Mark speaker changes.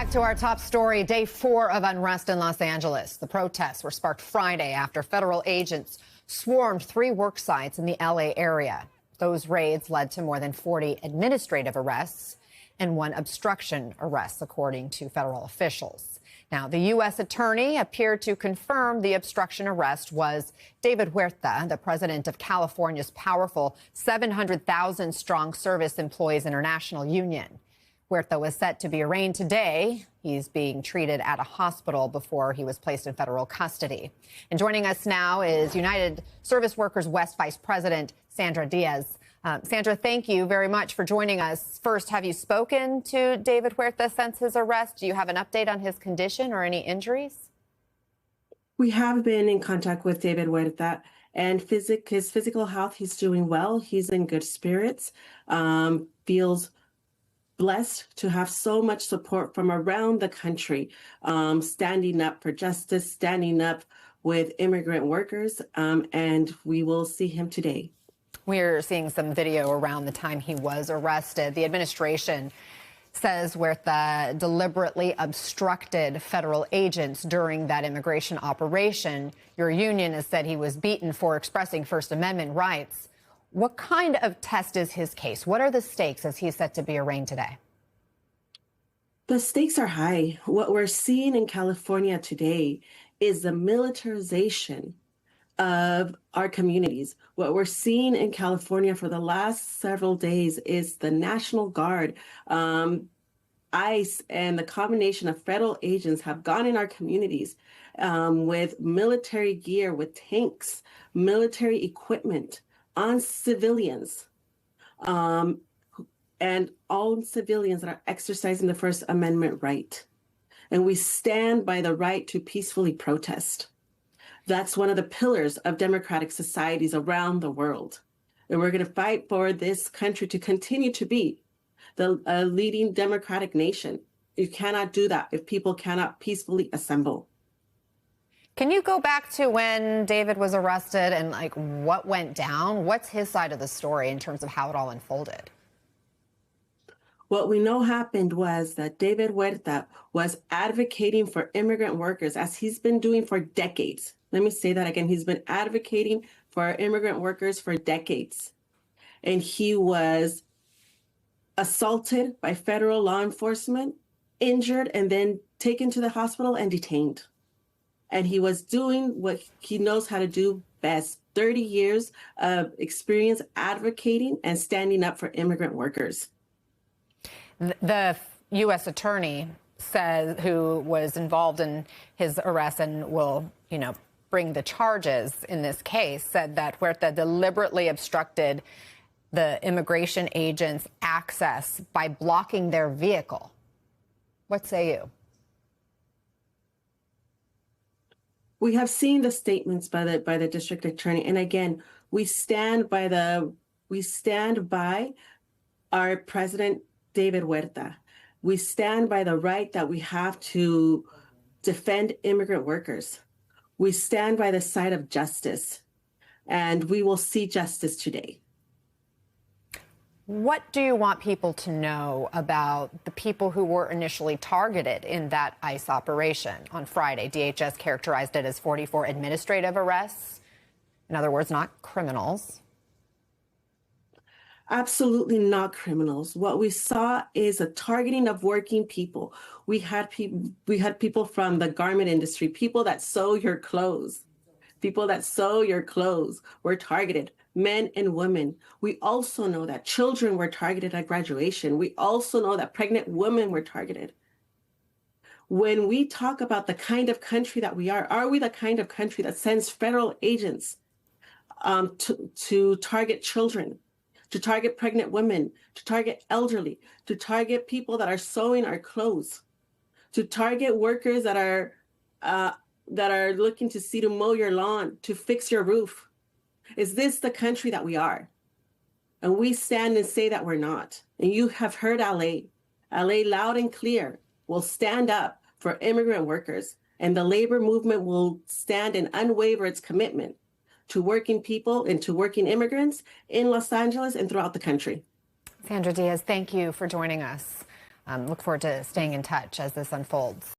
Speaker 1: Back to our top story, day 4 of unrest in Los Angeles. The protests were sparked Friday after federal agents swarmed 3 work sites in the LA area. Those raids led to more than 40 administrative arrests and 1 obstruction arrest, according to federal officials. Now, the U.S. attorney appeared to confirm the obstruction arrest was David Huerta, the president of California's powerful 700,000-strong Service Employees International Union. Huerta was set to be arraigned today. He's being treated at a hospital before he was placed in federal custody. And joining us now is United Service Workers West Vice President Sandra Diaz. Sandra, thank you very much for joining us. First, have you spoken to David Huerta since his arrest? Do you have an update on his condition or any injuries?
Speaker 2: We have been in contact with David Huerta, and his physical health, he's doing well. He's in good spirits, feels blessed to have so much support from around the country, standing up for justice, standing up with immigrant workers, and we will see him today.
Speaker 1: We're seeing some video around the time he was arrested. The administration says Huerta deliberately obstructed federal agents during that immigration operation. Your union has said he was beaten for expressing First Amendment rights. What kind of test is his case? What are the stakes as he's set to be arraigned today?
Speaker 2: The stakes are high. What we're seeing in California today is the militarization of our communities. What we're seeing in California for the last several days is the National Guard, ICE, and the combination of federal agents have gone in our communities with military gear, with tanks, military equipment, on civilians, and all civilians that are exercising the First Amendment right. And we stand by the right to peacefully protest. That's one of the pillars of democratic societies around the world. And we're going to fight for this country to continue to be the leading democratic nation. You cannot do that if people cannot peacefully assemble.
Speaker 1: Can you go back to when David was arrested and what went down? What's his side of the story in terms of how it all unfolded?
Speaker 2: What we know happened was that David Huerta was advocating for immigrant workers, as he's been doing for decades. Let me say that again. He's been advocating for immigrant workers for decades. And he was assaulted by federal law enforcement, injured, and then taken to the hospital and detained. And he was doing what he knows how to do best, 30 years of experience advocating and standing up for immigrant workers.
Speaker 1: The U.S. attorney says, who was involved in his arrest and will, bring the charges in this case, said that Huerta deliberately obstructed the immigration agents' access by blocking their vehicle. What say you?
Speaker 2: We have seen the statements by the district attorney, and again, we stand by our president, David Huerta. We stand by the right that we have to defend immigrant workers. We stand by the side of justice, and we will see justice today.
Speaker 1: What do you want people to know about the people who were initially targeted in that ICE operation on Friday? DHS characterized it as 44 administrative arrests. In other words, not criminals.
Speaker 2: Absolutely not criminals. What we saw is a targeting of working people. We had people from the garment industry, people that sew your clothes. People that sew your clothes were targeted, men and women. We also know that children were targeted at graduation. We also know that pregnant women were targeted. When we talk about the kind of country that we are we the kind of country that sends federal agents to target children, to target pregnant women, to target elderly, to target people that are sewing our clothes, to target workers that are looking to see to mow your lawn, to fix your roof? Is this the country that we are? And we stand and say that we're not. And you have heard LA. LA loud and clear will stand up for immigrant workers, and the labor movement will stand and unwaver its commitment to working people and to working immigrants in Los Angeles and throughout the country.
Speaker 1: Sandra Diaz, thank you for joining us. Look forward to staying in touch as this unfolds.